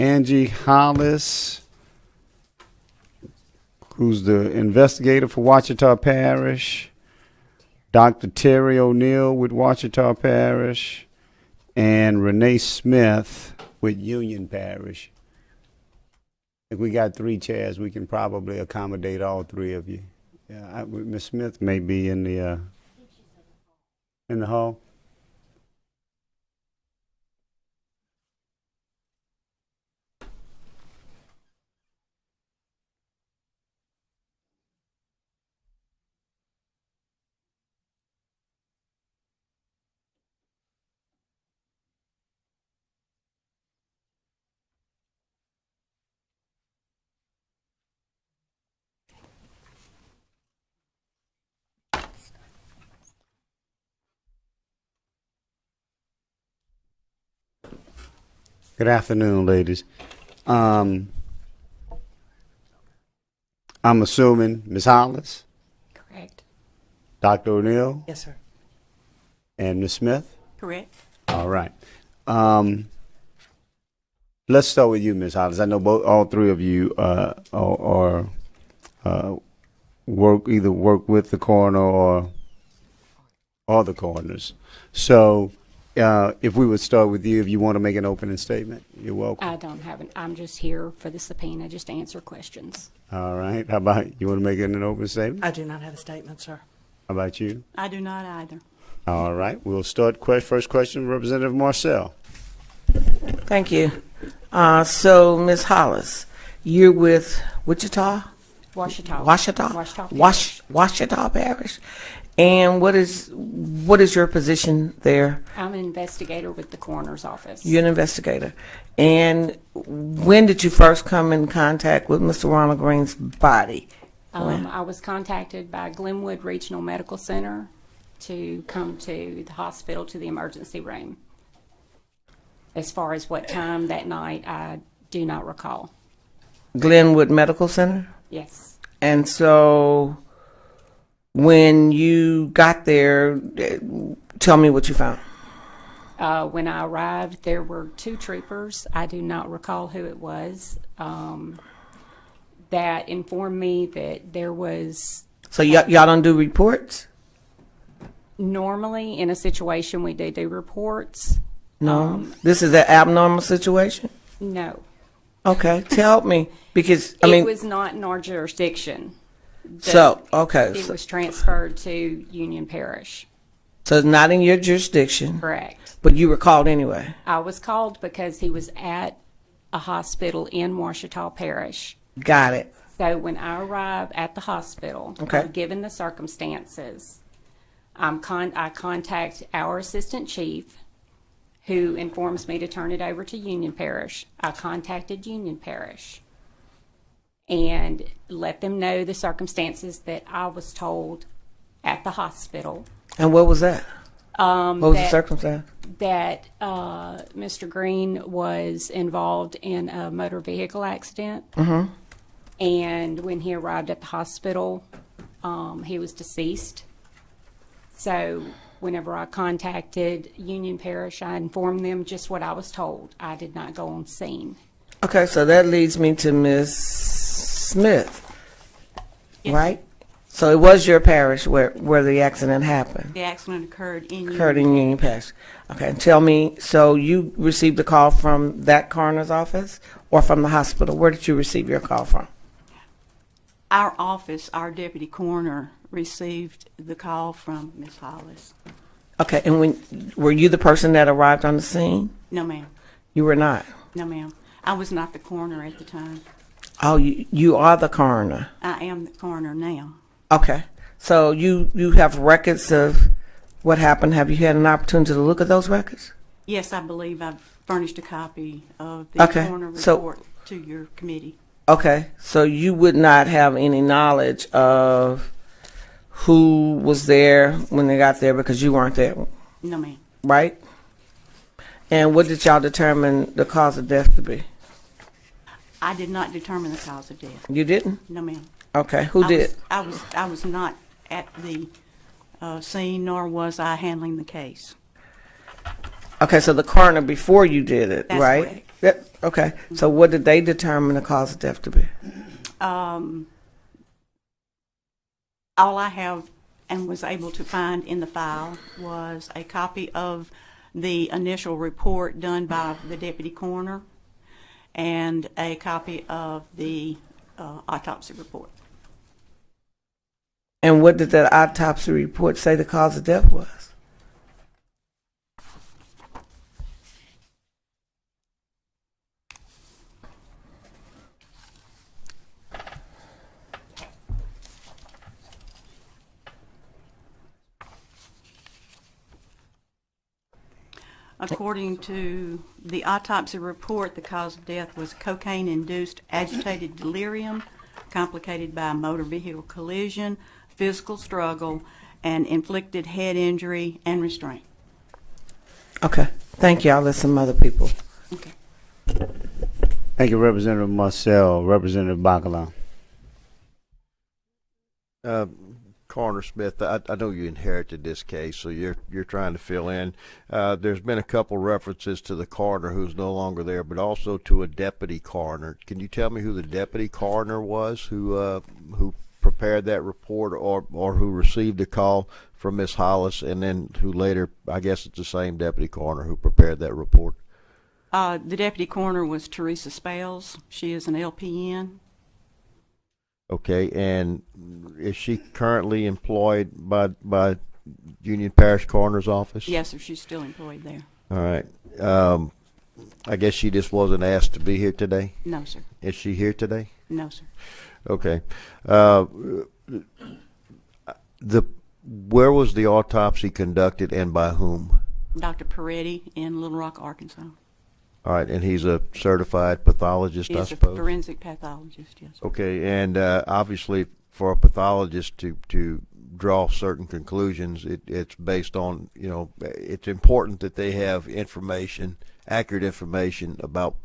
Angie Hollis, who's the investigator for Ouachita Parish, Dr. Teri O'Neill with Ouachita Parish, and Renee Smith with Union Parish. If we got 3 chairs, we can probably accommodate all 3 of you. Yeah, Ms. Smith may be in the hall. Good afternoon, ladies. I'm assuming Ms. Hollis, Correct. Dr. O'Neill, Yes, sir. and Ms. Smith. Correct. All right. Let's start with you, Ms. Hollis. I know all 3 of you are work with the coroner or the coroners. So if we would start with you, if you want to make an opening statement, you're welcome. I don't have I'm just here for the subpoena, just to answer questions. All right. How about you? Want to make it an open statement? I do not have a statement, sir. How about you? I do not either. All right. We'll start first question, Representative Marcel. Thank you. So, Ms. Hollis, you're with Wichita? Ouachita. Ouachita Parish. And what is your position there? I'm an investigator with the coroner's office. You're an investigator. And when did you first come in contact with Mr. Ronald Greene's body? I was contacted by Glenwood Regional Medical Center to come to the hospital, to the emergency room. As far as what time that night, I do not recall. Glenwood Medical Center? Yes. And so when you got there, tell me what you found. When I arrived, there were 2 troopers. I do not recall who it was. That informed me that there was... So y'all don't do reports? Normally, in a situation, we do reports. No? This is an abnormal situation? No. Okay, tell me, because, It was not in our jurisdiction. Okay. It was transferred to Union Parish. So it's not in your jurisdiction? Correct. But you were called anyway? I was called because he was at a hospital in Ouachita Parish. Got it. So when I arrived at the hospital, okay, given the circumstances, I contact our assistant chief, who informs me to turn it over to Union Parish. I contacted Union Parish and let them know the circumstances that I was told at the hospital. And what was that? What was the circumstance? That Mr. Greene was involved in a motor vehicle accident. Mm-hmm. And when he arrived at the hospital, he was deceased. So whenever I contacted Union Parish, I informed them just what I was told. I did not go on scene. Okay, so that leads me to Ms. Smith, yes, right? So it was your parish where the accident happened? The accident occurred in Union Parish. Okay, tell me, so you received a call from that coroner's office or from the hospital? Where did you receive your call from? Our office, our deputy coroner, received the call from Ms. Hollis. Okay, and were you the person that arrived on the scene? No, ma'am. You were not? No, ma'am. I was not the coroner at the time. Oh, you are the coroner. I am the coroner now. Okay, so you have records of what happened. Have you had an opportunity to look at those records? Yes, I believe I've furnished a copy of the coroner report to your committee. Okay, so you would not have any knowledge of who was there when they got there because you weren't there? No, ma'am. Right? And what did y'all determine the cause of death to be? I did not determine the cause of death. You didn't? No, ma'am. Okay, who did? I was not at the scene, nor was I handling the case. Okay, so the coroner before you did it, That's right? Correct. Yep, okay. So what did they determine the cause of death to be? All I have and was able to find in the file was a copy of the initial report done by the deputy coroner and a copy of the autopsy report. And what did that autopsy report say the cause of death was? According to the autopsy report, the cause of death was cocaine-induced agitated delirium, complicated by a motor vehicle collision, physical struggle, and inflicted head injury and restraint. Okay, thank you. I'll let some other people. Okay. Thank you, Representative Marcel. Representative Bacala. Coroner Smith, I know you inherited this case, so you're trying to fill in. There's been a couple references to the coroner who's no longer there, but also to a deputy coroner. Can you tell me who the deputy coroner was who prepared that report, or who received a call from Miss Hollis, and then who later, I guess it's the same deputy coroner who prepared that report? The deputy coroner was Teresa Spells. She is an LPN. Okay, and is she currently employed by Union Parish Coroner's Office? Yes, sir. She's still employed there. All right. I guess she just wasn't asked to be here today? No, sir. Is she here today? No, sir. Okay. Where was the autopsy conducted and by whom? Dr. Peretti in Little Rock, Arkansas. All right, and he's a certified pathologist, I He's a suppose? forensic pathologist, yes. Okay, and obviously for a pathologist to draw certain conclusions, it's based on, it's important that they have information, accurate information about,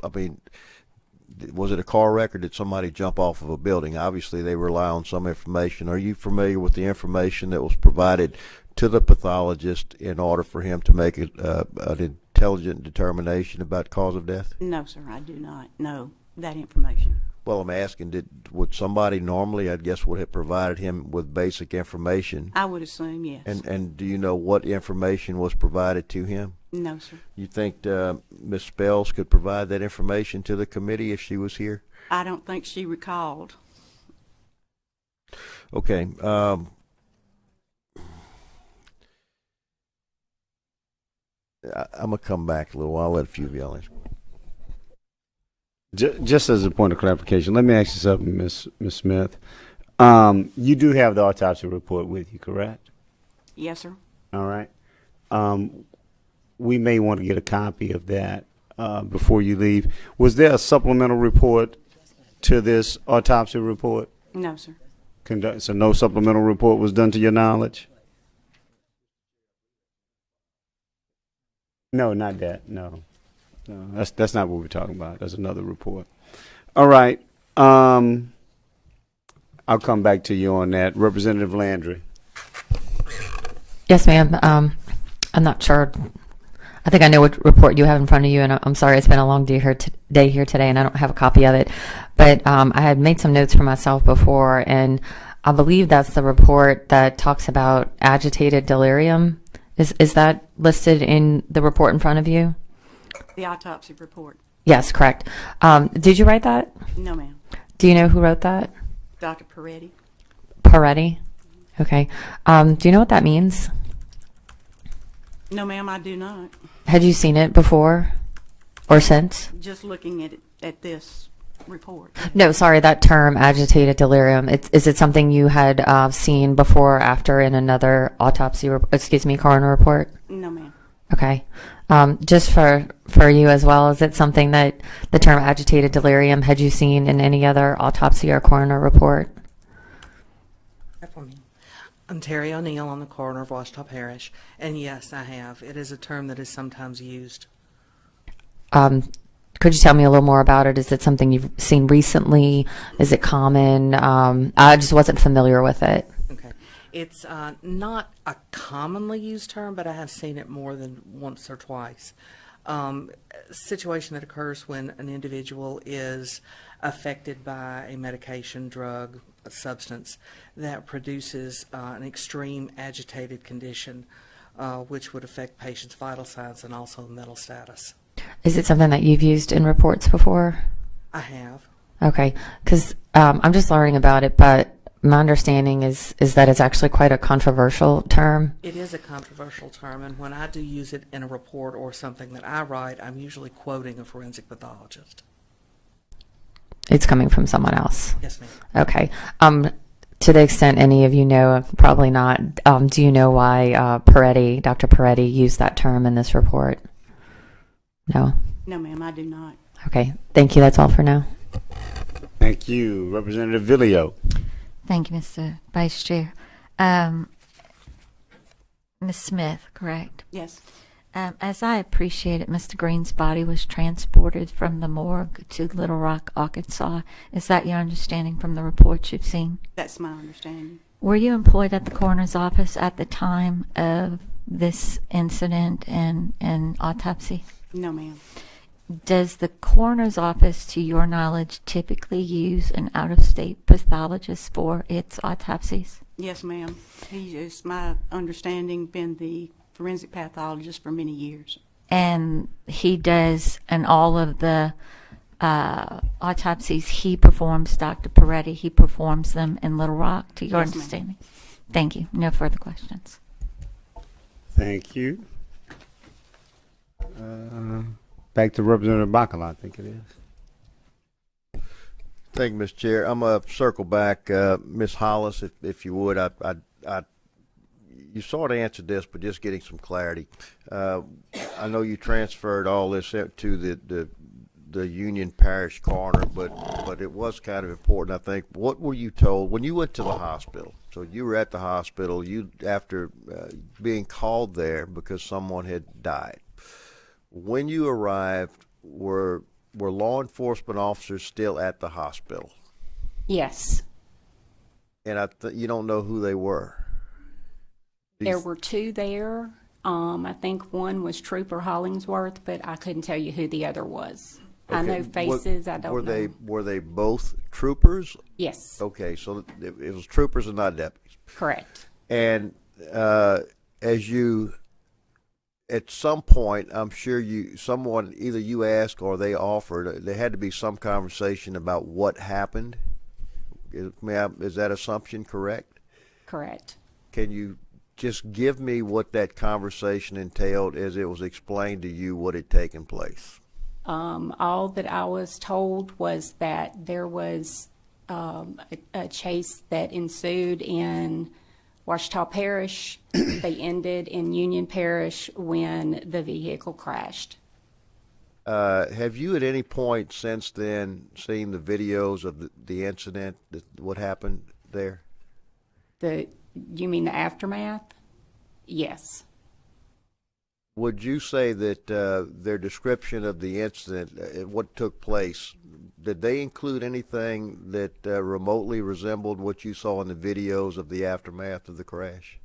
was it a car wreck or did somebody jump off of a building? Obviously they rely on some information. Are you familiar with the information that was provided to the pathologist in order for him to make an intelligent determination about cause of death? No, sir, I do not know that information. Well, I'm asking, would somebody normally, I guess, would have provided him with basic information? I would assume, yes. And do you know what information was provided to him? No, sir. You think Ms. Spells could provide that information to the committee if she was here? I don't think she recalled. Okay. I'm going to come back a little while. I'll let a few of y'all answer. Just as a point of clarification, let me ask you something, Miss Smith. You do have the autopsy report with you, correct? Yes, sir. All right. We may want to get a copy of that before you leave. Was there a supplemental report to this autopsy report? No, sir. So no supplemental report was done to your knowledge? No, not that. No, that's not what we're talking about. That's another report. All right. I'll come back to you on that. Representative Landry. Yes, ma'am. I'm not sure. I think I know what report you have in front of you, and I'm sorry it's been a long day here today, and I don't have a copy of it. But I had made some notes for myself before, and I believe that's the report that talks about agitated delirium. Is that listed in the report in front of you? The autopsy report. Yes, correct. Did you write that? No, ma'am. Do you know who wrote that? Dr. Peretti. Peretti? Okay. Do you know what that means? No, ma'am, I do not. Had you seen it before or since? Just looking at this report. No, sorry, that term, agitated delirium, is it something you had seen before or after in another coroner report? No, ma'am. Okay. Just for you as well, is it something that the term agitated delirium had you seen in any other autopsy or coroner report? I'm Teri O'Neill. I'm the coroner of Ouachita Parish, and yes, I have. It is a term that is sometimes used. Could you tell me a little more about it? Is it something you've seen recently? Is it common? I just wasn't familiar with it. Okay. It's not a commonly used term, but I have seen it more than once or twice. Situation that occurs when an individual is affected by a medication, drug, a substance that produces an extreme agitated condition, which would affect patients' vital signs and also mental status. Is it something that you've used in reports before? I have. Okay, because I'm just learning about it, but my understanding is that it's actually quite a controversial term. It is a controversial term, and when I do use it in a report or something that I write, I'm usually quoting a forensic pathologist. It's coming from someone else. Yes, ma'am. Okay. To the extent any of you know, probably not, do you know why Dr. Peretti used that term in this report? No? No, ma'am, I do not. Okay. Thank you. That's all for now. Thank you. Representative Villio. Thank you, Mr. Vice Chair. Ms. Smith, correct? Yes. As I appreciate it, Mr. Greene's body was transported from the morgue to Little Rock, Arkansas. Is that your understanding from the reports you've seen? That's my understanding. Were you employed at the coroner's office at the time of this incident and autopsy? No, ma'am. Does the coroner's office, to your knowledge, typically use an out-of-state pathologist for its autopsies? Yes, ma'am. He is, my understanding, been the forensic pathologist for many years. And he does, and all of the autopsies he performs, Dr. Peretti, he performs them in Little Rock, to your Yes, ma'am. understanding? Thank you. No further questions. Thank you. Back to Representative Bacala, I think it is. Thank you, Mr. Chair. I'm going to circle back. Ms. Hollis, if you would, you sort of answered this, but just getting some clarity. I know you transferred all this to the Union Parish Coroner, but it was kind of important, I think. What were you told when you went to the hospital? So you were at the hospital, after being called there because someone had died. When you arrived, were law enforcement officers still at the hospital? Yes. And you don't know who they were? There were two there. I think one was Trooper Hollingsworth, but I couldn't tell you who the other was. I Okay. know faces. I don't know. Were they both troopers? Yes, Okay, so it was troopers and not deputies. correct. And as you, at some point, I'm sure someone, either you asked or they offered, there had to be some conversation about what happened. Is that assumption correct? Correct. Can you just give me what that conversation entailed as it was explained to you what had taken place? All that I was told was that there was a chase that ensued in Ouachita Parish. They ended in Union Parish when the vehicle crashed. Have you at any point since then seen the videos of the incident, what happened there? You mean the aftermath? Yes. Would you say that their description of the incident, what took place, did they include anything that remotely resembled what you saw in the videos of the aftermath of the crash?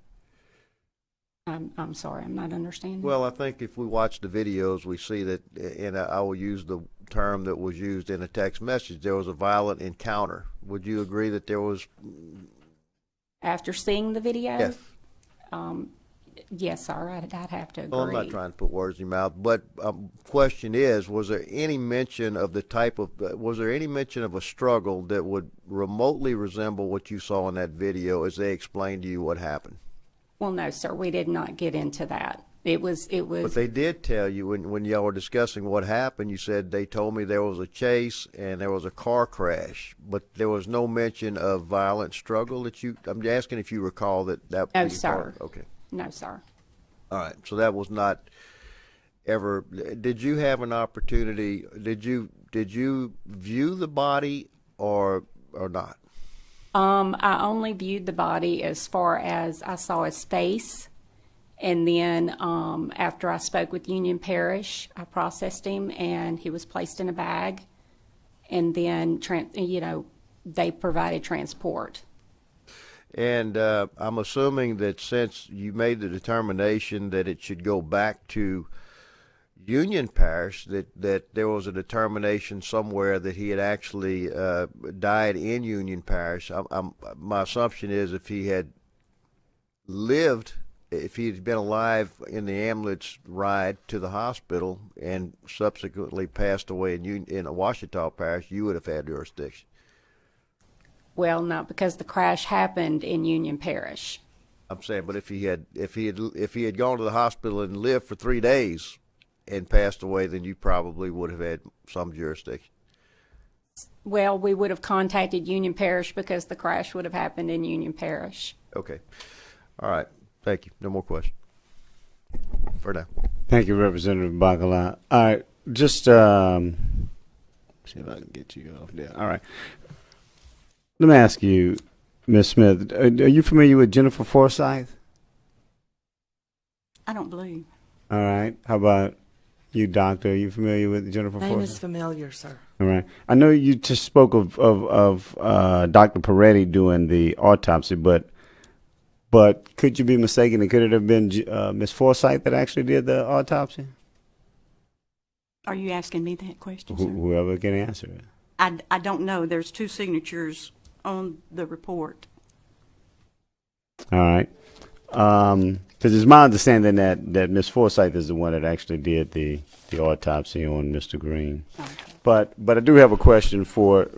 I'm sorry, I'm not understanding. Well, I think if we watch the videos, we see that, and I will use the term that was used in a text message, there was a violent encounter. Would you agree that there was? After seeing the video? Yes. Yes, sir, I'd have to agree. Well, I'm not trying to put words in your mouth, but question is, was there any mention of a struggle that would remotely resemble what you saw in that video as they explained to you what happened? Well, no, sir, we did not get into that. It was. But they did tell you when y'all were discussing what happened, you said they told me there was a chase and there was a car crash, but there was no mention of violent struggle I'm asking if you recall that. No, sir. Okay. No, sir. All right. So that was not ever. Did you have an opportunity? Did you view the body or not? I only viewed the body as far as I saw his face, and then after I spoke with Union Parish, I processed him, and he was placed in a bag, and then they provided transport. And I'm assuming that since you made the determination that it should go back to Union Parish that there was a determination somewhere that he had actually died in Union Parish. My assumption is if he had lived, if he had been alive in the ambulance ride to the hospital and subsequently passed away in Ouachita Parish, you would have had jurisdiction. Well, not because the crash happened in Union Parish. I'm saying, but if he had gone to the hospital and lived for 3 days and passed away, then you probably would have had some jurisdiction. Well, we would have contacted Union Parish because the crash would have happened in Union Parish. Okay. All right. Thank you. No more questions for now. Thank you, Representative Bacala. All right, just see if I can get you off there. All right. Let me ask you, Ms. Smith, are you familiar with Jennifer Forsyth? I don't believe. All right. How about you, Doctor? Are you familiar with Jennifer Name Forsyth? is familiar, sir. All right. I know you just spoke of Dr. Peretti doing the autopsy, but could you be mistaken? Could it have been Ms. Forsyth that actually did the autopsy? Are you asking me that question, sir? Whoever can answer it. I don't know. There's 2 signatures on the report. All right. Because it's my understanding that Ms. Forsyth is the one that actually did the autopsy on Mr. Greene. Okay. But I do have a question for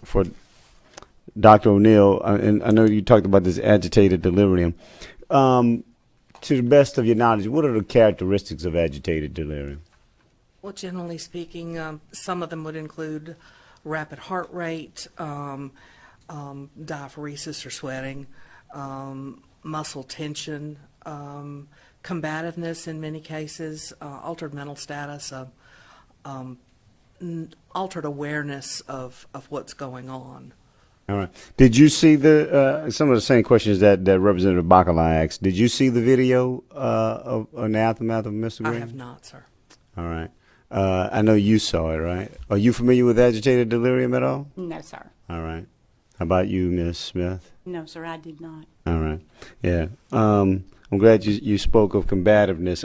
Dr. O'Neill, and I know you talked about this agitated delirium. To the best of your knowledge, what are the characteristics of agitated delirium? Well, generally speaking, some of them would include rapid heart rate, diaphoresis or sweating, muscle tension, combativeness in many cases, altered mental status, altered awareness of what's going on. All right. Did you see some of the same questions that Representative Bacala asked? Did you see the video of an aftermath of Mr. Greene? I have not, sir. All right. I know you saw it, right? Are you familiar with agitated delirium at all? No, sir. All right. How about you, Ms. Smith? No, sir, I did not. All right. Yeah. I'm glad you spoke of combativeness.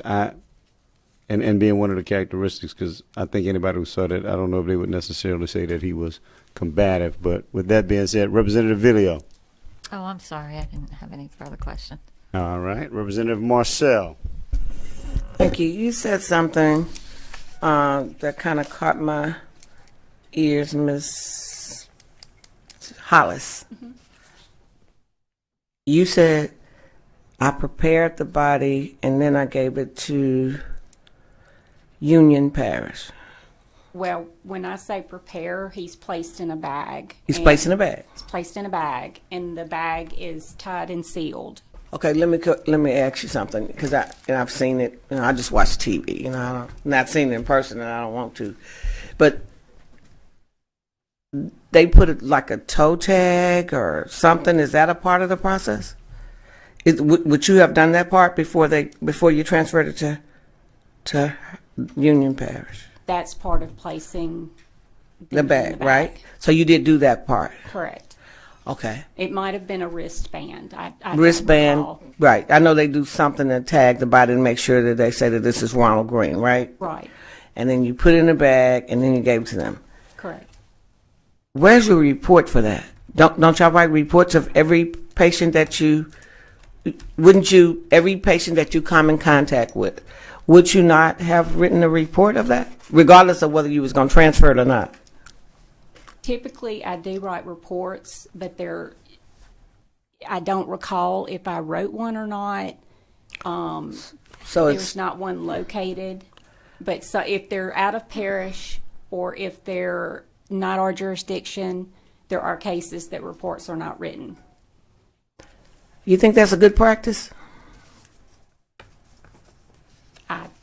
And being one of the characteristics, because I think anybody who saw that, I don't know if they would necessarily say that he was combative. But with that being said, Representative Villio. Oh, I'm sorry. I didn't have any further questions. All right. Representative Marcel. Thank you. You said something that kind of caught my ears, Miss Hollis. Mm-hmm. You said, I prepared the body and then I gave it to Union Parish. Well, when I say prepare, he's placed in a bag. He's placed in a bag. He's placed in a bag, and the bag is tied and sealed. Okay, let me ask you something, because I've seen it. I just watch TV. I've not seen it in person, and I don't want to. But they put it like a toe tag or something. Is that a part of the process? Would you have done that part before you transferred it to Union Parish? That's part of placing The bag, right? So you did do that part. Correct. Okay. It might have been a wristband. I don't Wristband, recall. right. I know they do something to tag the body and make sure that they say that this is Ronald Greene, right? Right. And then you put it in a bag and then you gave it to them. Correct. Where's your report for that? Don't y'all write reports of every patient that every patient that you come in contact with? Would you not have written a report of that, regardless of whether you was going to transfer it or not? Typically, I do write reports, but I don't recall if I wrote one or not. So There's not one located. But so if they're out of parish or if they're not our jurisdiction, there are cases that reports are not written. You think that's a good practice?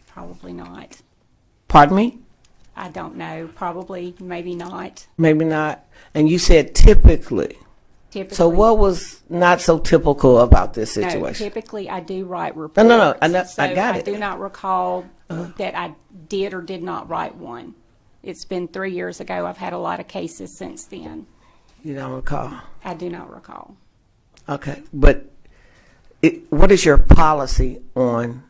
Probably not. Pardon me? I don't know. Probably, maybe not. Maybe not. And you said typically. Typically. So what was not so typical about this No, situation? typically I do write reports. No. I got I it. do not recall that I did or did not write one. It's been 3 years ago. I've had a lot of cases since then. You don't recall. I do not recall. Okay. But what is your policy on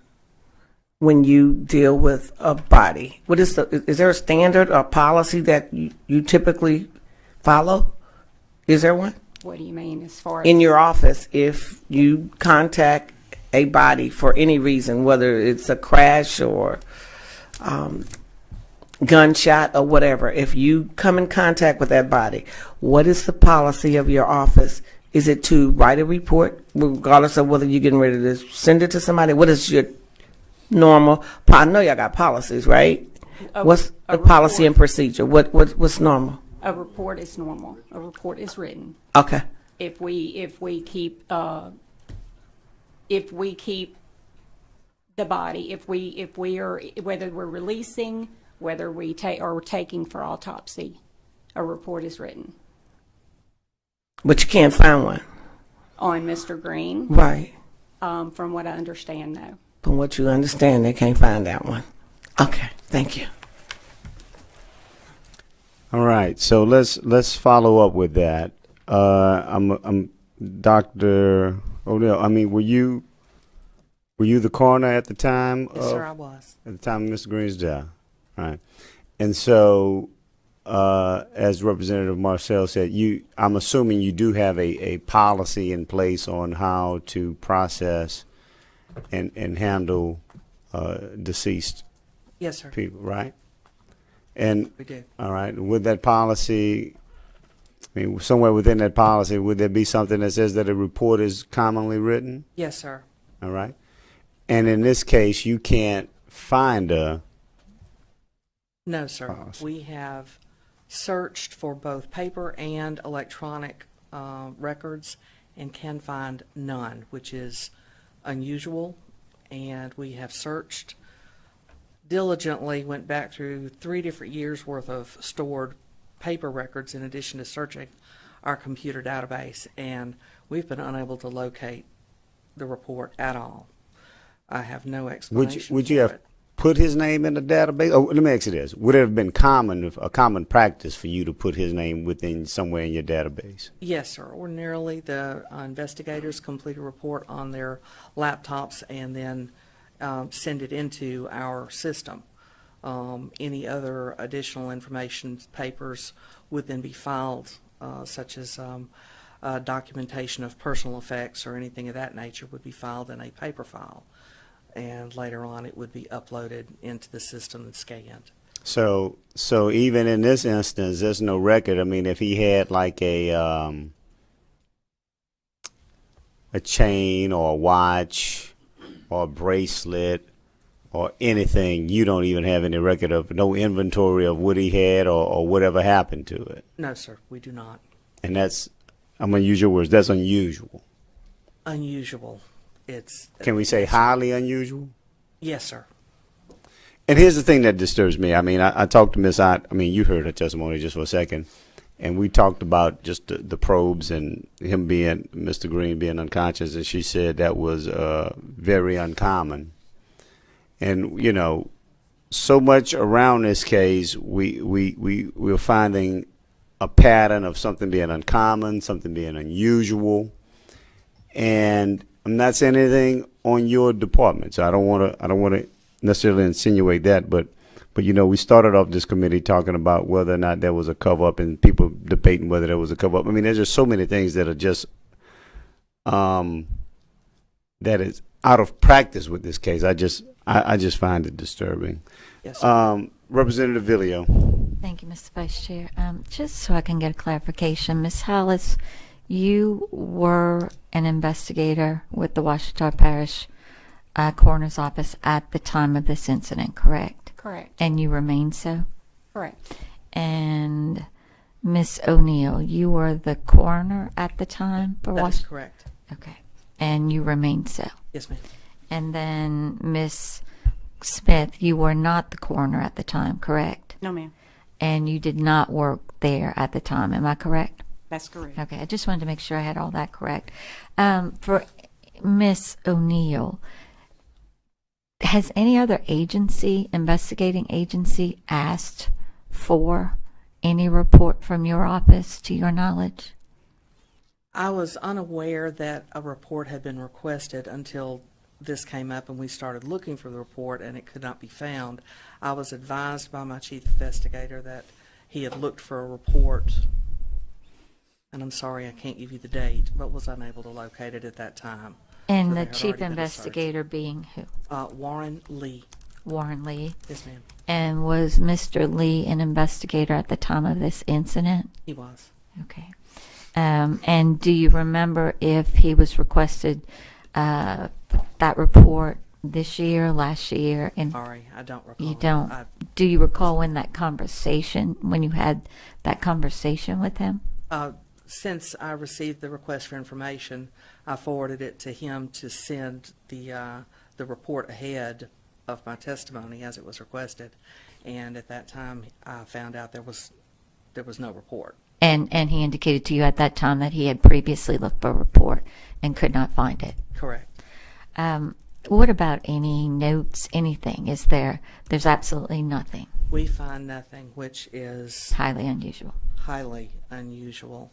when you deal with a body? Is there a standard or policy that you typically follow? Is there one? What do you mean as far as? In your office, if you contact a body for any reason, whether it's a crash or gunshot or whatever, if you come in contact with that body, what is the policy of your office? Is it to write a report, regardless of whether you're getting ready to send it to somebody? What is your normal? I know y'all got policies, right? What's the policy and procedure? What's normal? A report is normal. A report is written. Okay. If we keep the body, if we are, whether we're releasing, whether we take or we're taking for autopsy, a report is written. But you can't find one. On Mr. Greene, Right. from what I understand, no. From what you understand, they can't find that one. Okay. Thank you. All right, so let's follow up with that. I'm Dr. O'Neill. I mean, were you the coroner at the time? Yes, sir, I was. At the time of Mr. Greene's death, right? And so, as Representative Marcel said, I'm assuming you do have a policy in place on how to process and handle deceased Yes, sir. people, right? And We do. all right, with that policy, I mean, somewhere within that policy, would there be something that says that a report is commonly written? Yes, sir. All right, and in this case, you can't find a. No, sir. Policy. We have searched for both paper and electronic records and can find none, which is unusual. And we have searched diligently, went back through 3 different years worth of stored paper records in addition to searching our computer database, and we've been unable to locate the report at all. I have no explanation. Would you for have it. put his name in the database? Oh, let me ask you this: would it have been a common practice for you to put his name within somewhere in your database? Yes, sir. Ordinarily, the investigators complete a report on their laptops and then send it into our system. Any other additional information, papers, would then be filed, such as documentation of personal effects or anything of that nature would be filed in a paper file. And later on, it would be uploaded into the system and scanned. So even in this instance, there's no record. I mean, if he had like a chain or a watch or a bracelet or anything, you don't even have any record of, no inventory of what he had or whatever happened to it. No, sir, we do not. And that's, I'm going to use your words, that's unusual. Unusual. Can we say highly unusual? Yes, sir. And here's the thing that disturbs me. I mean, I talked to Miss Ott. I mean, you heard her testimony just for a second. And we talked about just the probes and him being, Mr. Greene being unconscious. And she said that was very uncommon. And, you know, so much around this case, we're finding a pattern of something being uncommon, something being unusual. And I'm not saying anything on your department, so I don't want to necessarily insinuate that, but you know, we started off this committee talking about whether or not there was a cover up, and people debating whether there was a cover up. I mean, there's just so many things that are just that is out of practice with this case. I just find it disturbing. Yes, sir. Representative Villio. Thank you, Mr. Vice Chair. Just so I can get a clarification, Ms. Hollis, you were an investigator with the Ouachita Parish Coroner's Office at the time of this incident, correct? Correct. And you remain so? Correct. And Miss O'Neill, you were the coroner at the time for That is Ouachita? correct. Okay. And you remain so? Yes, ma'am. And then Miss Smith, you were not the coroner at the time, correct? No, ma'am. And you did not work there at the time, am I correct? That's correct. Okay, I just wanted to make sure I had all that correct. For Miss O'Neill, has any other agency, investigating agency, asked for any report from your office, to your knowledge? I was unaware that a report had been requested until this came up and we started looking for the report and it could not be found, I was advised by my chief investigator that he had looked for a report, and I'm sorry I can't give you the date, but was unable to locate it at that time. And So the there had chief already been a investigator being who? search. Warren Lee. Warren Lee. Yes, ma'am. And was Mr. Lee an investigator at the time of this incident? He was. Okay. And do you remember if he was requested that report this year, last year? And Sorry, I don't recall. you don't. Do you recall when you had that conversation with him? Since I received the request for information, I forwarded it to him to send the report ahead of my testimony as it was requested. And at that time, I found out there was no report. And he indicated to you at that time that he had previously looked for a report and could not find it. Correct. What about any notes, anything? There's absolutely nothing. We find nothing, which is Highly unusual. highly unusual.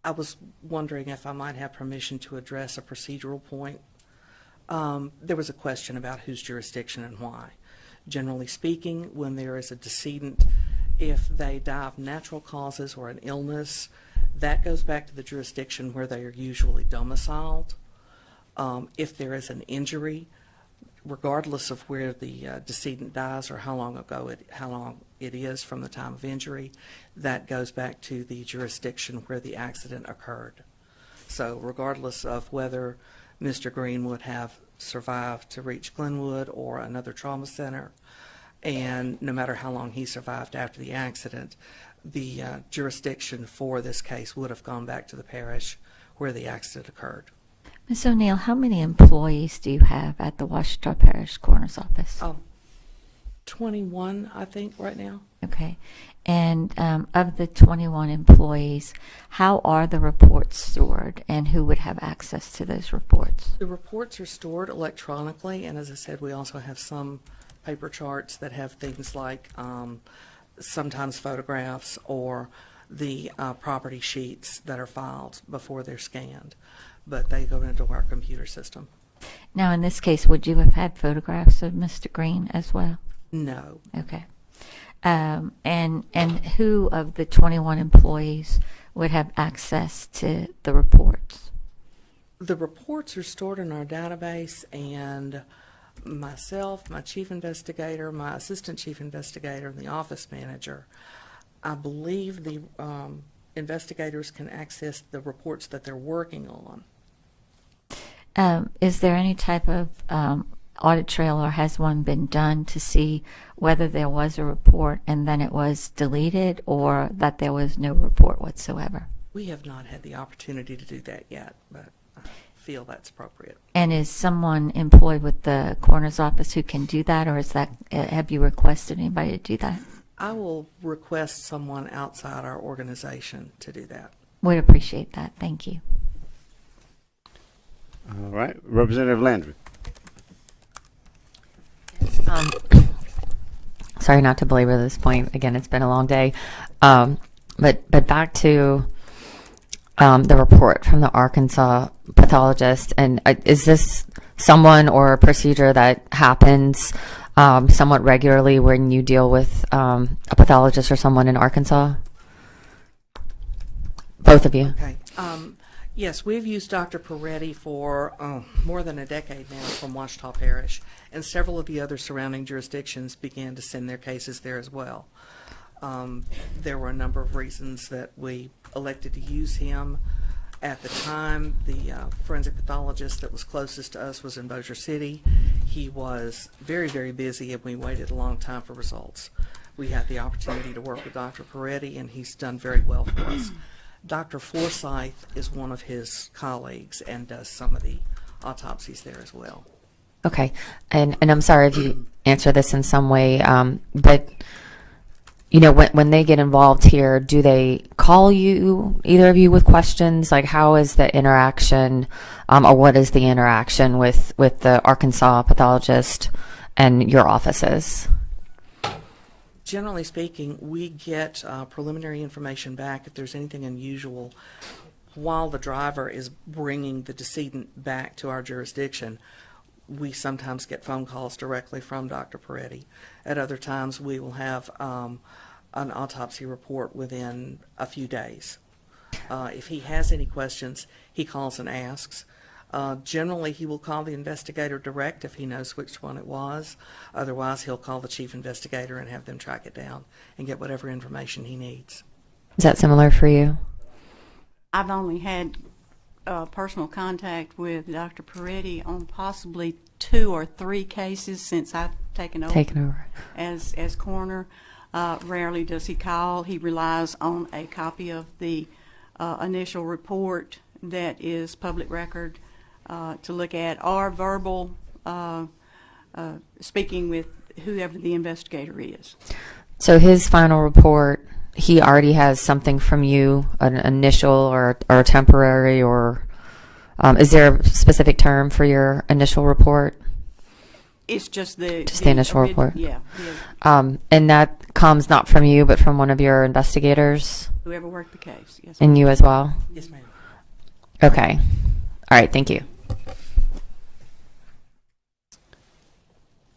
I was wondering if I might have permission to address a procedural point. There was a question about whose jurisdiction and why. Generally speaking, when there is a decedent, if they die of natural causes or an illness, that goes back to the jurisdiction where they are usually domiciled. If there is an injury, regardless of where the decedent dies or how long it is from the time of injury, that goes back to the jurisdiction where the accident occurred. So regardless of whether Mr. Greene would have survived to reach Glenwood or another trauma center, and no matter how long he survived after the accident, the jurisdiction for this case would have gone back to the parish where the accident occurred. Ms. O'Neill, how many employees do you have at the Ouachita Parish Coroner's Office? 21, I think, right now. Okay. And of the 21 employees, how are the reports stored, and who would have access to those reports? The reports are stored electronically, and as I said, we also have some paper charts that have things like sometimes photographs or the property sheets that are filed before they're scanned, but they go into our computer system. Now, in this case, would you have had photographs of Mr. Greene as well? No. Okay. And who of the 21 employees would have access to the reports? The reports are stored in our database, and myself, my chief investigator, my assistant chief investigator, and the office manager, I believe the investigators can access the reports that they're working on. Is there any type of audit trail, or has one been done to see whether there was a report and then it was deleted, or that there was no report whatsoever? We have not had the opportunity to do that yet, but I feel that's appropriate. And is someone employed with the coroner's office who can do that, or is that have you requested anybody to do that? I will request someone outside our organization to do that. Would appreciate that. Thank you. All right. Representative Landry. Sorry not to belabor this point. Again, it's been a long day. But back to the report from the Arkansas pathologist. And is this someone or a procedure that happens somewhat regularly when you deal with a pathologist or someone in Arkansas? Both of you. Okay. Yes, we've used Dr. Peretti for more than a decade now from Ouachita Parish, and several of the other surrounding jurisdictions began to send their cases there as well. There were a number of reasons that we elected to use him. At the time, the forensic pathologist that was closest to us was in Bossier City. He was very, very busy, and we waited a long time for results. We had the opportunity to work with Dr. Peretti, and he's done very well for us. Dr. Forsyth is one of his colleagues and does some of the autopsies there as well. Okay. And I'm sorry if you answer this in some way, but you know, when they get involved here, do they call you, either of you, with questions? Like, how is the interaction, or what is the interaction with the Arkansas pathologist and your offices? Generally speaking, we get preliminary information back if there's anything unusual. while the driver is bringing the decedent back to our jurisdiction, we sometimes get phone calls directly from Dr. Peretti. At other times, we will have an autopsy report within a few days. If he has any questions, he calls and asks. Generally, he will call the investigator direct if he knows which one it was. Otherwise, he'll call the chief investigator and have them track it down and get whatever information he needs. Is that similar for you? I've only had personal contact with Dr. Peretti on possibly 2 or 3 cases since I've taken over, as coroner. Rarely does he call. He relies on a copy of the initial report that is public record to look at, or verbal speaking with whoever the investigator is. So his final report, he already has something from you, an initial or a temporary, or is there a specific term for your initial report? It's just the initial report. Yeah. And that comes not from you, but from one of your investigators? Whoever worked the case, yes. And you as well? Yes, ma'am. Okay. All right, thank you.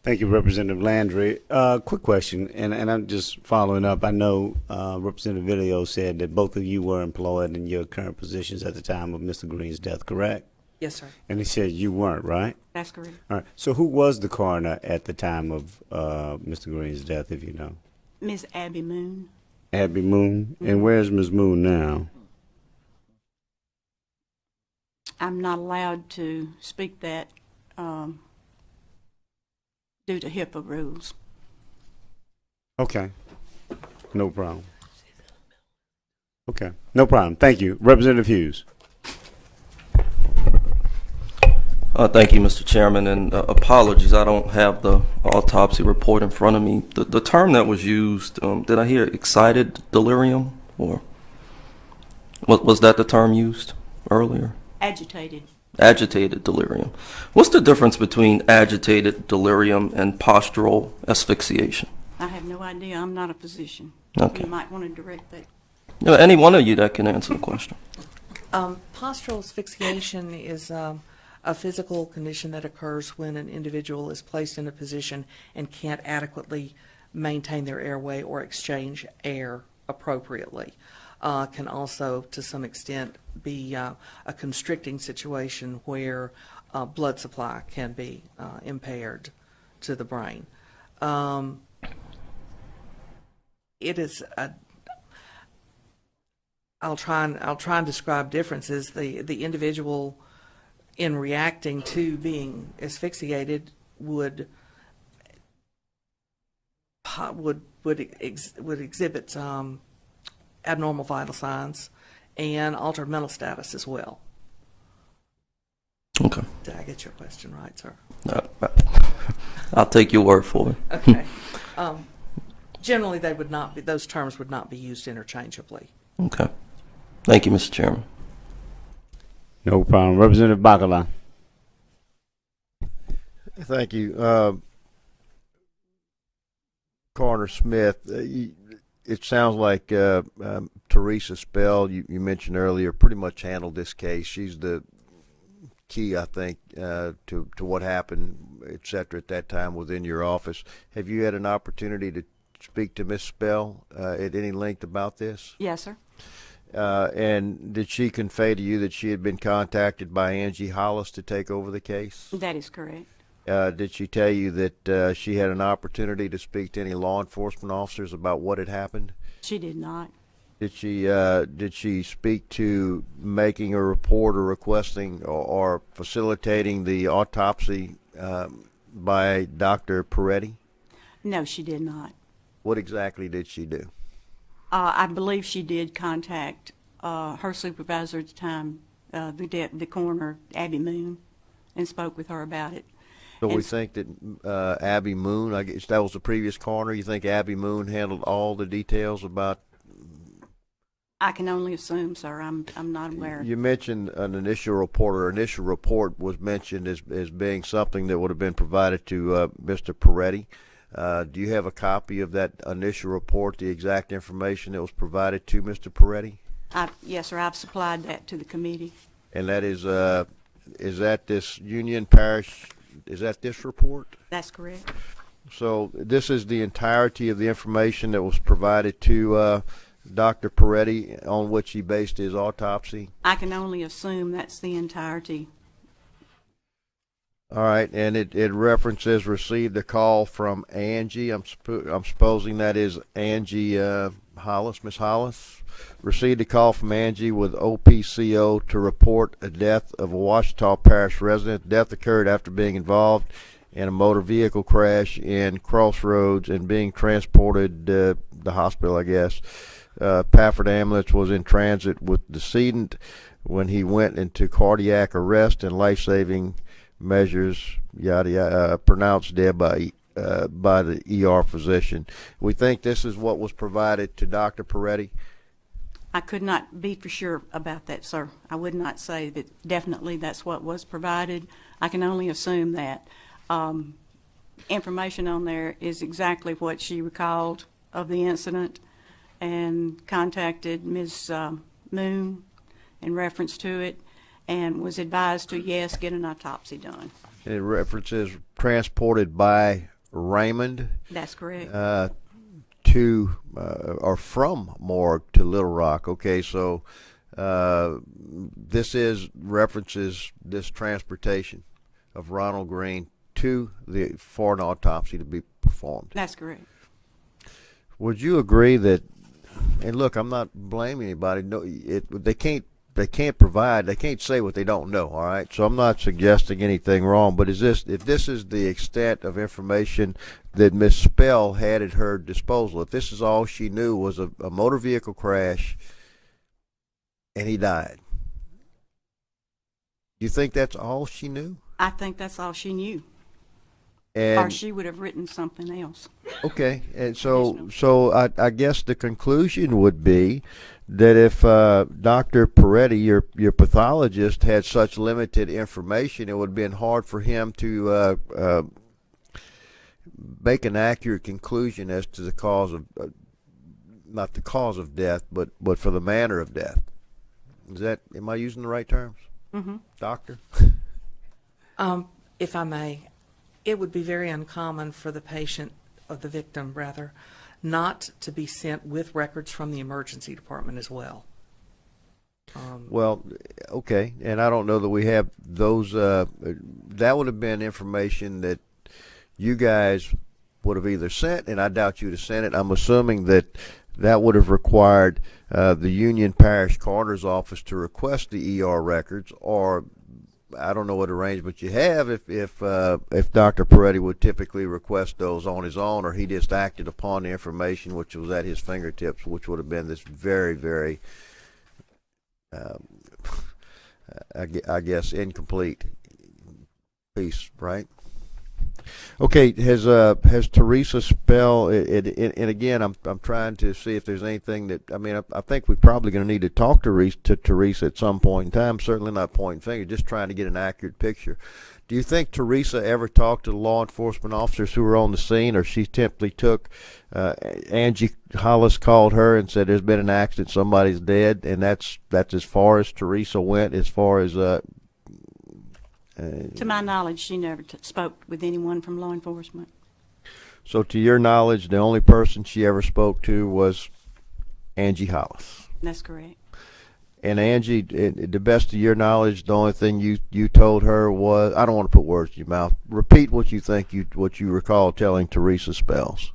Thank you, Representative Landry. Quick question, and I'm just following up. I know Representative Video said that both of you were employed in your current positions at the time of Mr. Greene's death, correct? Yes, sir. And he said you weren't, right? That's correct. All right. So who was the coroner at the time of Mr. Greene's death, if you know? Ms. Abby Moon. Abby Moon. And where's Ms. Moon now? I'm not allowed to speak that due to HIPAA rules. Okay. No problem. Okay. No problem. Thank you. Representative Hughes. Thank you, Mr. Chairman, and apologies, I don't have the autopsy report in front of me. The term that was used, did I hear excited delirium, or was that the term used earlier? Agitated. Agitated delirium. What's the difference between agitated delirium and postural asphyxiation? I have no idea. I'm not a physician. Okay. You might want to direct that. Any one of you that can answer the question. Postural asphyxiation is a physical condition that occurs when an individual is placed in a position and can't adequately maintain their airway or exchange air appropriately. Can also, to some extent, be a constricting situation where blood supply can be impaired to the brain. It is I'll try and describe differences. The individual, in reacting to being asphyxiated, would exhibit abnormal vital signs and altered mental status as well. Okay. Did I get your question right, sir? I'll take your word for it. Okay. Generally, they would not be; those terms would not be used interchangeably. Okay. Thank you, Mr. Chairman. No problem. Representative Bacala. Thank you. Coroner Smith, it sounds like Teresa Spell, you mentioned earlier, pretty much handled this case. She's the key, I think, to what happened, et cetera, at that time within your office. Have you had an opportunity to speak to Ms. Spell at any length about this? Yes, sir. And did she convey to you that she had been contacted by Angie Hollis to take over the case? That is correct. Did she tell you that she had an opportunity to speak to any law enforcement officers about what had happened? She did not. Did she speak to making a report or requesting or facilitating the autopsy by Dr. Peretti? No, she did not. What exactly did she do? I believe she did contact her supervisor at the time, the coroner, Abby Moon, and spoke with her about it. So we think that Abby Moon, I guess that was the previous coroner, you think Abby Moon handled all the details about? I can only assume, sir. I'm not aware. You mentioned an initial report, or initial report was mentioned as being something that would have been provided to Mr. Peretti. Do you have a copy of that initial report, the exact information that was provided to Mr. Peretti? Yes, sir, I've supplied that to the committee. And that is that this Union Parish, is that this report? That's correct. So this is the entirety of the information that was provided to Dr. Peretti on which he based his autopsy? I can only assume that's the entirety. All right, and it references received a call from Angie. I'm supposing that is Angie Hollis, Miss Hollis. Received a call from Angie with OPCO to report a death of a Ouachita Parish resident. Death occurred after being involved in a motor vehicle crash in Crossroads and being transported to the hospital, I guess. Pafford ambulance was in transit with decedent when he went into cardiac arrest and life-saving measures, yada yada, pronounced dead by the ER physician. We think this is what was provided to Dr. Peretti. I could not be for sure about that, sir. I would not say that definitely that's what was provided. I can only assume that. Information on there is exactly what she recalled of the incident and contacted Ms. Moon in reference to it and was advised to, yes, get an autopsy done. It references transported by Raymond. That's correct. To or from morgue to Little Rock. Okay, so this references this transportation of Ronald Greene for an autopsy to be performed. That's correct. Would you agree that? And look, I'm not blaming anybody. No, they can't provide. They can't say what they don't know. All right, so I'm not suggesting anything wrong. But if this is the extent of information that Miss Spell had at her disposal, if this is all she knew was a motor vehicle crash and he died, do you think that's all she knew? I think that's all she knew. And, or she would have written something else. Okay, and so I guess the conclusion would be that if Dr. Peretti, your pathologist, had such limited information, it would have been hard for him to make an accurate conclusion as to the cause of, not the cause of death, but for the manner of death. Am I using the right terms? Mm-hmm. Doctor? If I may, it would be very uncommon for the patient, or the victim rather, not to be sent with records from the emergency department as well. Well, okay, and I don't know that we have those. That would have been information that you guys would have either sent, and I doubt you'd have sent it. I'm assuming that would have required the Union Parish Coroner's office to request the ER records, or I don't know what arrangement you have if Dr. Peretti would typically request those on his own, or he just acted upon the information which was at his fingertips, which would have been this very, very, I guess, incomplete piece, right? Okay, has Teresa Spell, and again, I'm trying to see if there's anything that, I think we're probably going to need to talk to Teresa at some point in time, certainly not pointing fingers, just trying to get an accurate picture. Do you think Teresa ever talked to the law enforcement officers who were on the scene, or she simply took, Angie Hollis called her and said there's been an accident, somebody's dead, and that's as far as Teresa went, as far as to my knowledge, she never spoke with anyone from law enforcement. So to your knowledge, the only person she ever spoke to was Angie Hollis. That's correct. And Angie, to the best of your knowledge, the only thing you told her was, I don't want to put words in your mouth, repeat what you recall telling Teresa Spells.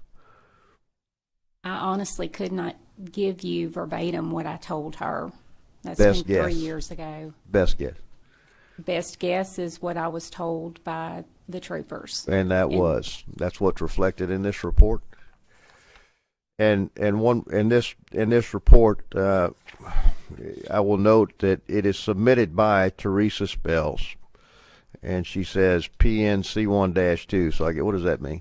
I honestly could not give you verbatim what I told her. That's Best been 3 guess. years ago. Best guess. Best guess is what I was told by the troopers. And that's what's reflected in this report. And in this report, I will note that it is submitted by Teresa Spells, and she says PNC1-2. So what does that mean?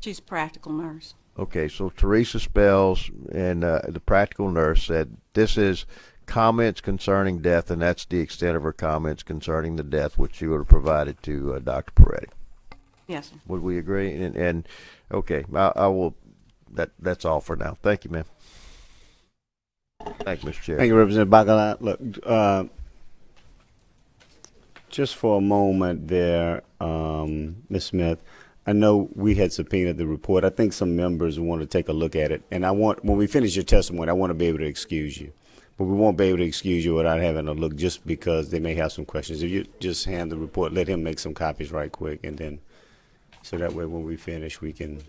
she's a practical nurse. Okay, so Teresa Spells and the practical nurse said this is comments concerning death, and that's the extent of her comments concerning the death, which she would have provided to Dr. Peretti. Yes, sir. Would we agree? And okay, I will. That's all for now. Thank you, ma'am. Thank you, Mr. Chair. Thank you, Representative Bacala. Look, just for a moment there, Ms. Smith, I know we had subpoenaed the report. I think some members want to take a look at it. And I want, when we finish your testimony, I want to be able to excuse you. But we won't be able to excuse you without having a look, just because they may have some questions. If you just hand the report, let him make some copies right quick, and then, so that way when we finish, we can.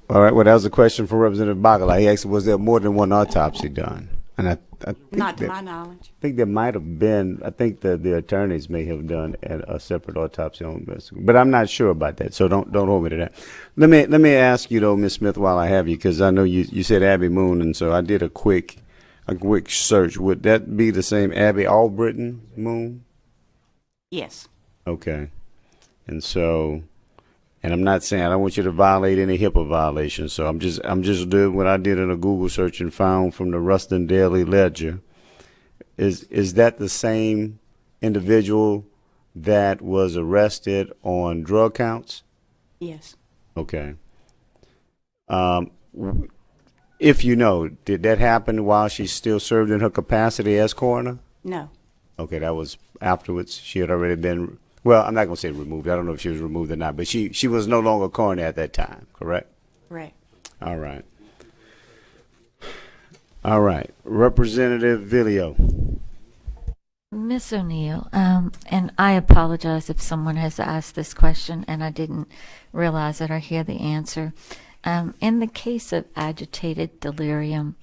All right, well, that was a question for Representative Bacala. He asked, was there more than one autopsy done? And I think Not to that- my knowledge. I think there might have been. I think the attorneys may have done a separate autopsy on this, but I'm not sure about that. So don't hold me to that. Let me ask you though, Ms. Smith, while I have you, because I know you said Abby Moon, and so I did a quick search. Would that be the same Abby Albritton Moon? Yes. Okay, and so. And I'm not saying I don't want you to violate any HIPAA violations, so I'm just doing what I did in a Google search and found from the Ruston Daily Ledger. Is that the same individual that was arrested on drug counts? Yes. Okay. If you know, did that happen while she still served in her capacity as coroner? No. Okay, that was afterwards. She had already been. Well, I'm not going to say removed. I don't know if she was removed or not, but she was no longer coroner at that time, correct? Correct. All right. All right. Representative Villio. Miss O'Neill, and I apologize if someone has asked this question and I didn't realize it or hear the answer. In the case of agitated delirium,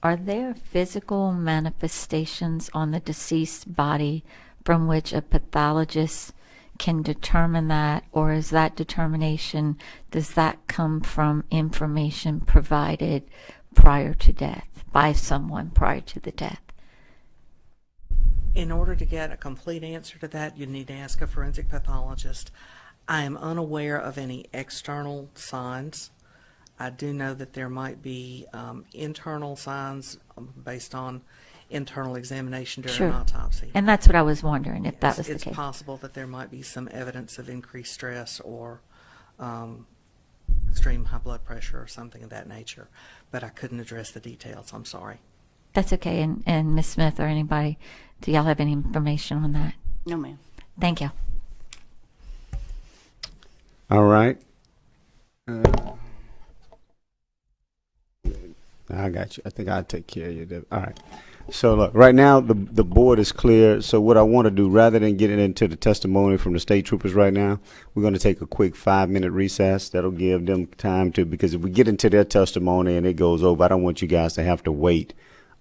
are there physical manifestations on the deceased body from which a pathologist can determine that, or is that determination, does that come from information provided prior to death, by someone prior to the death? In order to get a complete answer to that, you need to ask a forensic pathologist. I am unaware of any external signs. I do know that there might be internal signs based on internal examination during Sure. an autopsy. And that's what I was wondering, if that was the It's case. possible that there might be some evidence of increased stress or extreme high blood pressure or something of that nature, but I couldn't address the details. I'm sorry. That's okay. And Miss Smith or anybody, do y'all have any information on that? No, ma'am. Thank you. All right. I got you. I think I'll take care of you, Deb. All right. So look, right now the board is clear. So what I want to do, rather than getting into the testimony from the state troopers right now, we're going to take a quick 5-minute recess. That'll give them time to, because if we get into their testimony and it goes over, I don't want you guys to have to wait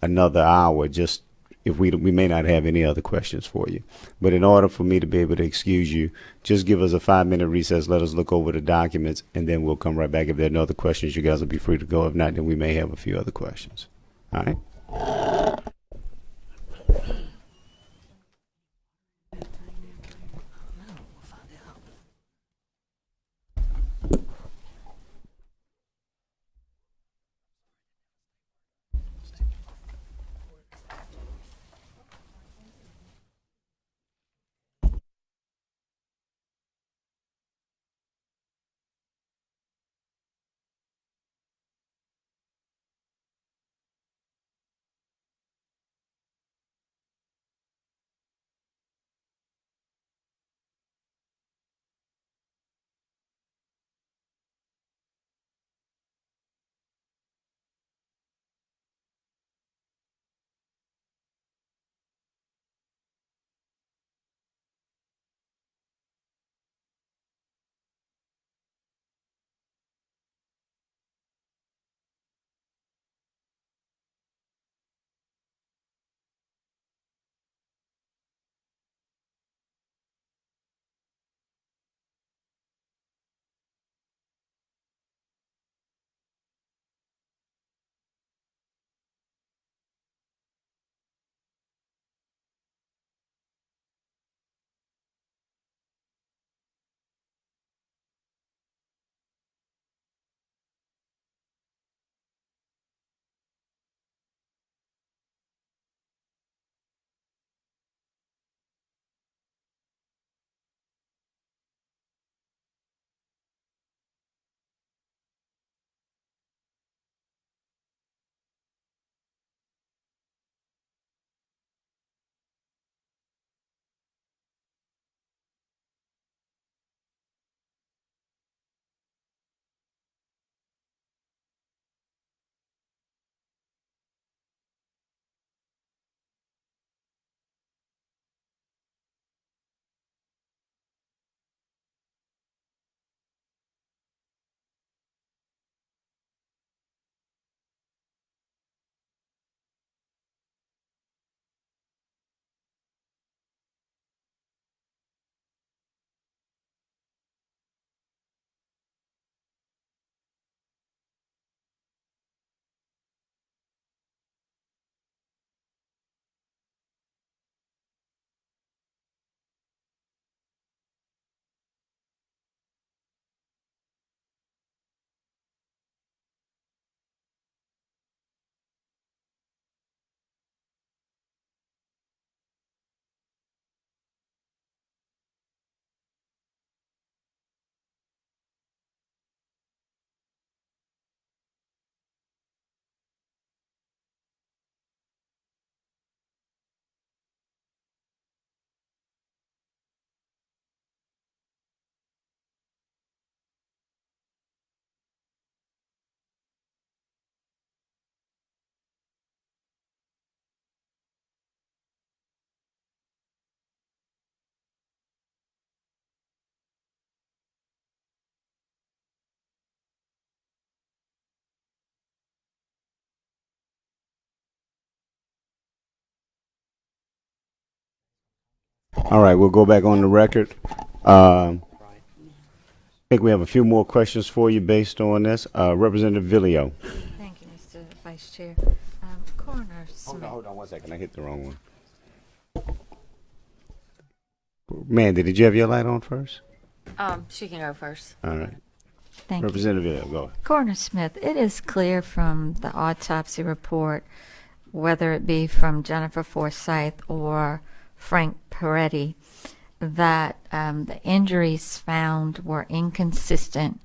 another hour. Just if we may not have any other questions for you. But in order for me to be able to excuse you, just give us a 5-minute recess. Let us look over the documents, and then we'll come right back. If there are no other questions, you guys will be free to go. If not, then we may have a few other questions. All right. All right, we'll go back on the record. I think we have a few more questions for you based on this. Representative Villio. Thank you, Mr. Vice Chair. Coroner Smith. Hold on 1 second. I hit the wrong one. Mandy, did you have your light on first? She can go first. All right. Thank you. Representative Villio, go. Coroner Smith, it is clear from the autopsy report, whether it be from Jennifer Forsyth or Frank Peretti, that the injuries found were inconsistent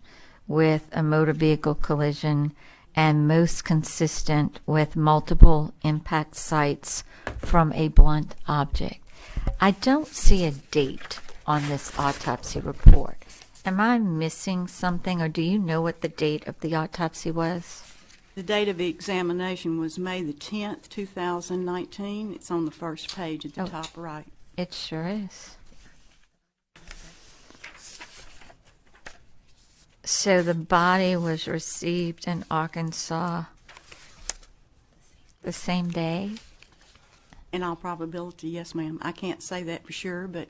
with a motor vehicle collision and most consistent with multiple impact sites from a blunt object. I don't see a date on this autopsy report. Am I missing something, or do you know what the date of the autopsy was? The date of the examination was May the 10th, 2019. It's on the first page at the top right. It sure is. So the body was received in Arkansas the same day? In all probability, yes, ma'am. I can't say that for sure, but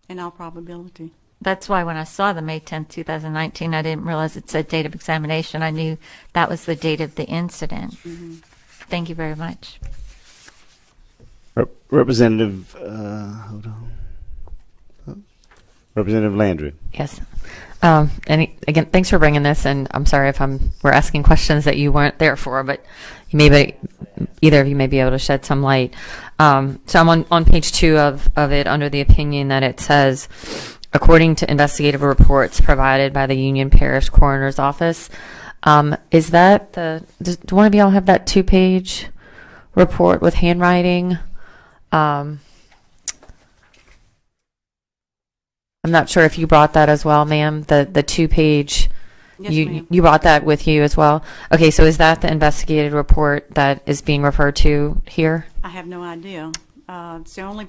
in all probability. That's why when I saw the May 10th, 2019, I didn't realize it said date of examination. I knew that was the date of the incident. Mm-hmm. Thank you very much. Representative, hold on. Representative Landry. Yes. Again, thanks for bringing this, and I'm sorry if we're asking questions that you weren't there for, but either of you may be able to shed some light. So I'm on page 2 of it, under the opinion that it says, according to investigative reports provided by the Union Parish Coroner's Office. Is that do one of y'all have that 2-page report with handwriting? I'm not sure if you brought that as well, ma'am, the 2-page. Yes, ma'am. You brought that with you as well? Okay, so is that the investigative report that is being referred to here? I have no idea. It's the only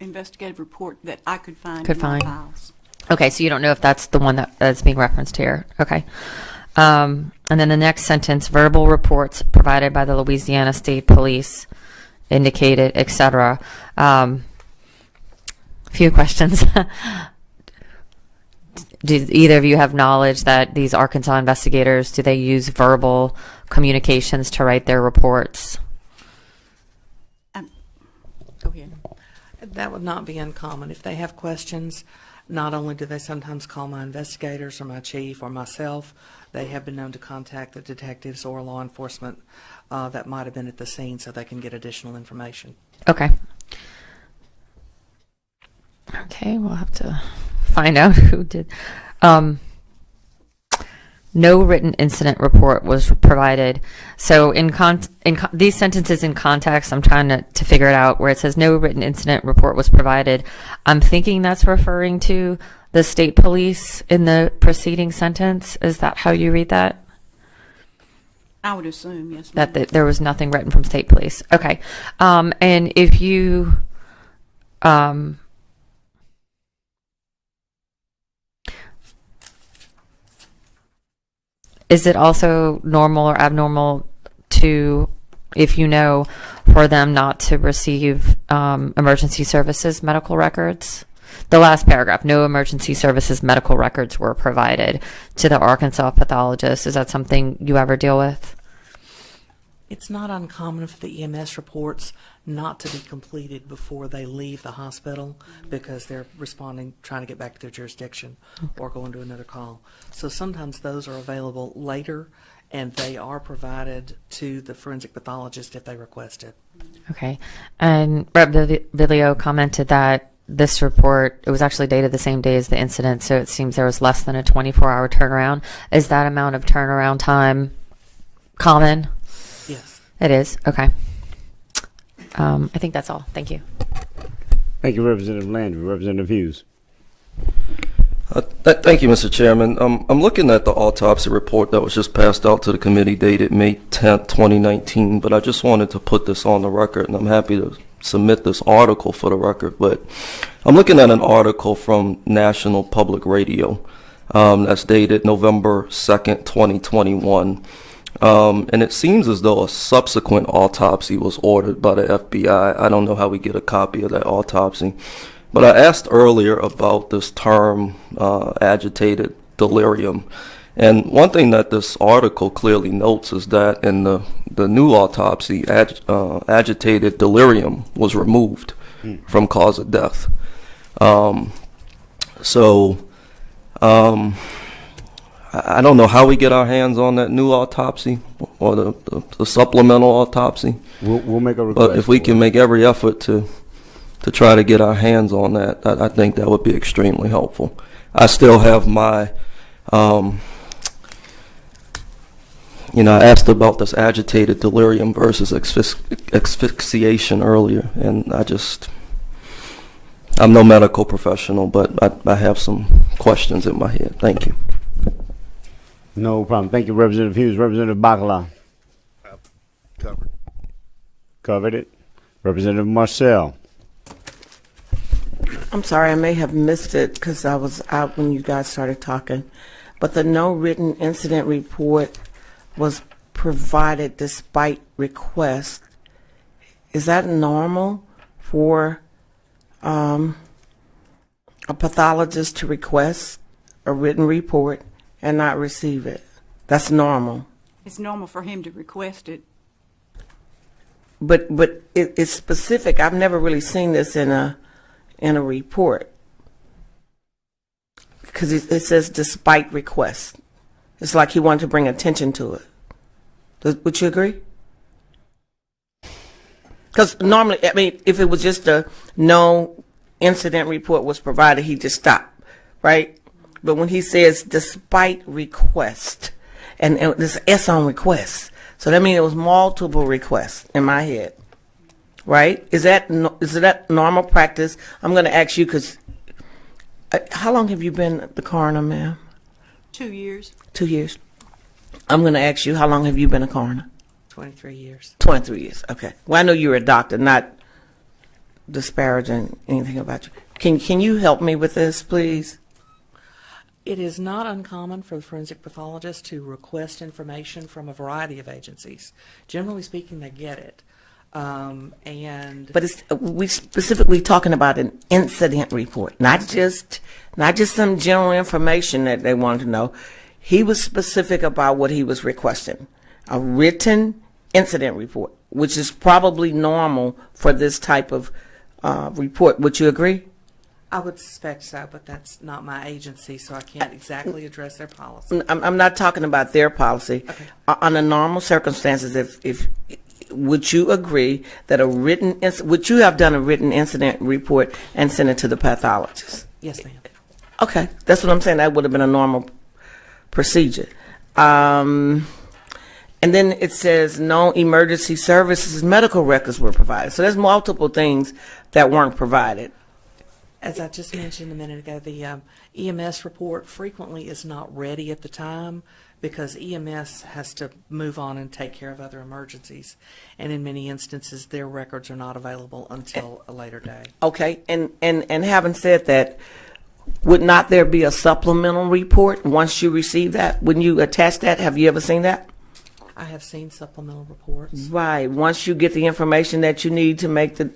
investigative report that I could find Could in my find. files. Okay, so you don't know if that's the one that's being referenced here. Okay. And then the next sentence, verbal reports provided by the Louisiana State Police indicated, etc. Few questions. Do either of you have knowledge that these Arkansas investigators, do they use verbal communications to write their reports? Go ahead. That would not be uncommon. If they have questions, not only do they sometimes call my investigators or my chief or myself, they have been known to contact the detectives or law enforcement that might have been at the scene so they can get additional information. Okay. Okay, we'll have to find out who did. No written incident report was provided. So in these sentences in context, I'm trying to figure it out, where it says no written incident report was provided. I'm thinking that's referring to the state police in the preceding sentence. Is that how you read that? I would assume, yes, ma'am. That there was nothing written from state police. Okay. And if you, is it also normal or abnormal to, if you know, for them not to receive emergency services medical records? The last paragraph, no emergency services medical records were provided to the Arkansas pathologist. Is that something you ever deal with? It's not uncommon for the EMS reports not to be completed before they leave the hospital because they're responding, trying to get back to their jurisdiction or going to another call. So sometimes those are available later, and they are provided to the forensic pathologist if they request it. Okay. And Rep. Video commented that this report, it was actually dated the same day as the incident, so it seems there was less than a 24-hour turnaround. Is that amount of turnaround time common? Yes. It is. Okay. I think that's all. Thank you. Thank you, Representative Landry. Representative Hughes. Thank you, Mr. Chairman. I'm looking at the autopsy report that was just passed out to the committee dated May 10th, 2019, but I just wanted to put this on the record, and I'm happy to submit this article for the record. But I'm looking at an article from National Public Radio that's dated November 2nd, 2021. And it seems as though a subsequent autopsy was ordered by the FBI. I don't know how we get a copy of that autopsy. But I asked earlier about this term, agitated delirium. And one thing that this article clearly notes is that in the new autopsy, agitated delirium was removed from cause of death. I don't know how we get our hands on that new autopsy or the supplemental autopsy. We'll make a request. But if we can make every effort to try to get our hands on that, I think that would be extremely helpful. I still have my, I asked about this agitated delirium versus asphyxiation earlier, and I'm no medical professional, but I have some questions in my head. Thank you. No problem. Thank you, Representative Hughes. Representative Bacala. Covered. Covered it. Representative Marcel. I'm sorry, I may have missed it because I was out when you guys started talking, but the no written incident report was provided despite request. Is that normal for a pathologist to request a written report and not receive it? That's normal. It's normal for him to request it. But it's specific. I've never really seen this in a report because it says despite request. It's like he wanted to bring attention to it. Would you agree? Because normally, I mean, if it was just a no incident report was provided, he just stopped, right? But when he says despite request, and this S on request, so that means it was multiple requests in my head, right? Is that normal practice? I'm going to ask you because how long have you been the coroner, ma'am? 2 years. 2 years. I'm going to ask you, how long have you been a coroner? 23 years. 23 years. Okay. Well, I know you're a doctor, not disparaging anything about you. Can you help me with this, please? It is not uncommon for the forensic pathologist to request information from a variety of agencies. Generally speaking, they get it. But we specifically talking about an incident report, not just some general information that they wanted to know. He was specific about what he was requesting, a written incident report, which is probably normal for this type of report. Would you agree? I would suspect so, but that's not my agency, so I can't exactly address their policy. I'm not talking about their policy. Okay. Under normal circumstances, if would you agree that would you have done a written incident report and sent it to the pathologist? Yes, ma'am. Okay, that's what I'm saying. That would have been a normal procedure. And then it says no emergency services medical records were provided. So there's multiple things that weren't provided. As I just mentioned a minute ago, the EMS report frequently is not ready at the time because EMS has to move on and take care of other emergencies. And in many instances, their records are not available until a later day. Okay, and having said that, would not there be a supplemental report once you receive that? Wouldn't you attach that? Have you ever seen that? I have seen supplemental reports. Right. Once you get the information that you need to make the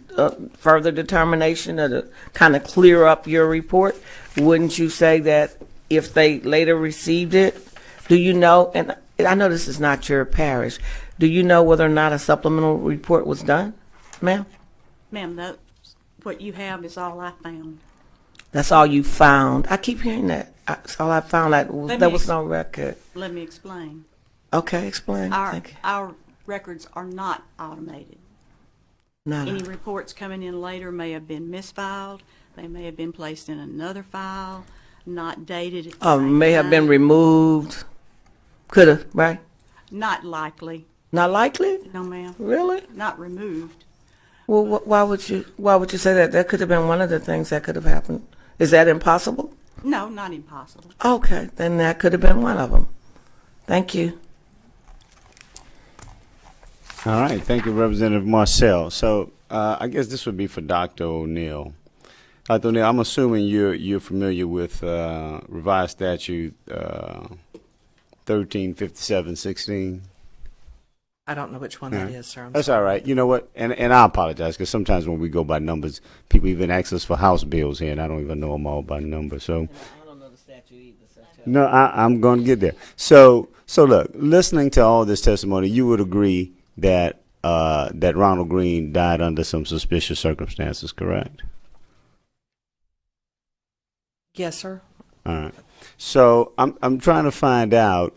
further determination or to kind of clear up your report, wouldn't you say that if they later received it, do you know, and I know this is not your parish, do you know whether or not a supplemental report was done, ma'am? Ma'am, what you have is all I found. That's all you found? I keep hearing that. That's all I found. There was no record. Let me explain. Okay, explain. Thank you. Our records are not automated. No. Any reports coming in later may have been misfiled. They may have been placed in another file, not dated at the same May have been time. removed. Could have, right? Not likely. Not likely? No, ma'am. Really? Not removed. Well, why would you say that? That could have been one of the things that could have happened. Is that impossible? No, not impossible. Okay, then that could have been one of them. Thank you. All right. Thank you, Representative Marcel. So I guess this would be for Dr. O'Neill. Dr. O'Neill, I'm assuming you're familiar with revised statute 1357-16. I don't know which one that is, sir. I'm That's sorry. all right. You know what? And I apologize because sometimes when we go by numbers, people even ask us for house bills here, and I don't even know them all by number. So I don't know the statute either. So no, I'm going to get there. So look, listening to all this testimony, you would agree that that Ronald Greene died under some suspicious circumstances, correct? Yes, sir. All right. So I'm trying to find out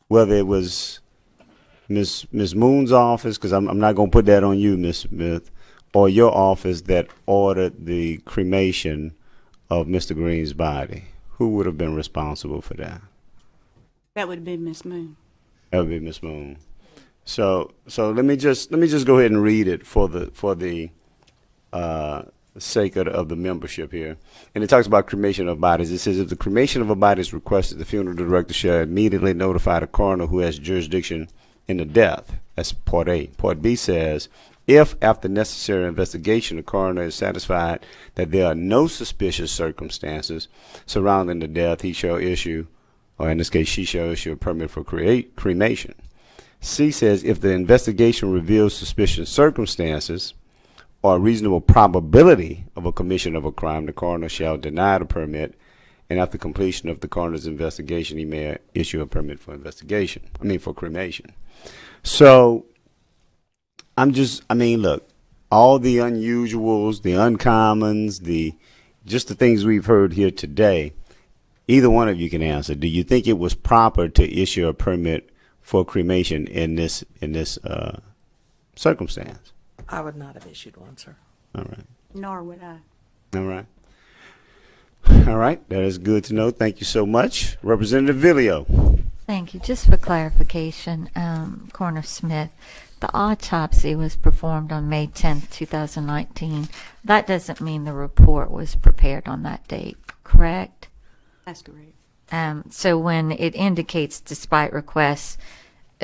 whether it was Miss Moon's office, because I'm not going to put that on you, Miss Smith, or your office that ordered the cremation of Mr. Greene's body. Who would have been responsible for that? That would have been Miss Moon. That would be Miss Moon. So let me just go ahead and read it for the sake of the membership here. And it talks about cremation of bodies. It says if the cremation of a body is requested, the funeral director shall immediately notify the coroner who has jurisdiction in the death. That's part A. Part B says, if after necessary investigation the coroner is satisfied that there are no suspicious circumstances surrounding the death, he shall issue, or in this case she shall issue a permit for cremation. C says if the investigation reveals suspicious circumstances or a reasonable probability of a commission of a crime, the coroner shall deny the permit, and after completion of the coroner's investigation, he may issue a permit for for cremation. So look, all the unusuals, the uncommons, just the things we've heard here today, either one of you can answer. Do you think it was proper to issue a permit for cremation in this circumstance? I would not have issued one, sir. All right. Nor would I. All right. All right. That is good to know. Thank you so much. Representative Villio. Thank you. Just for clarification, Coroner Smith, the autopsy was performed on May 10th, 2019. That doesn't mean the report was prepared on that date, correct? That's correct. So when it indicates despite requests,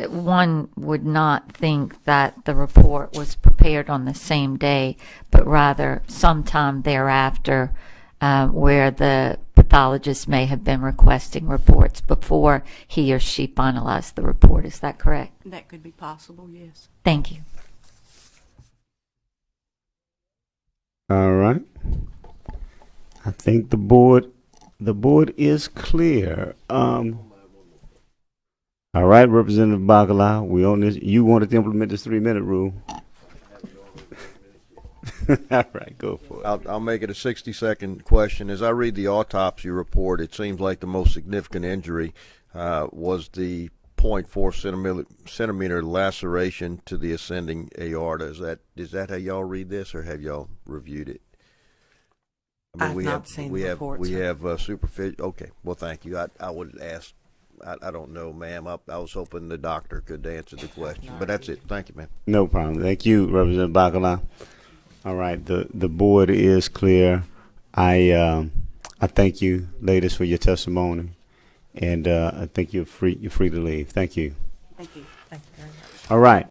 one would not think that the report was prepared on the same day, but rather sometime thereafter, where the pathologist may have been requesting reports before he or she finalized the report. Is that correct? That could be possible, yes. Thank you. All right. I think the board is clear. All right, Representative Bacala, we on this. You wanted to implement this 3-minute rule. All right, go for it. I'll make it a 60-second question. As I read the autopsy report, it seems like the most significant injury was the 0.4 centimeter laceration to the ascending aorta. Is that how y'all read this, or have y'all reviewed it? I've not seen the report, We sir. have superficial. Okay, well, thank you. I would ask. I don't know, ma'am. I was hoping the doctor could answer the question, but that's it. Thank you, ma'am. No problem. Thank you, Representative Bacala. All right, the board is clear. I thank you, ladies, for your testimony, and I think you're free to leave. Thank you. Thank you. Thank you very much. All right.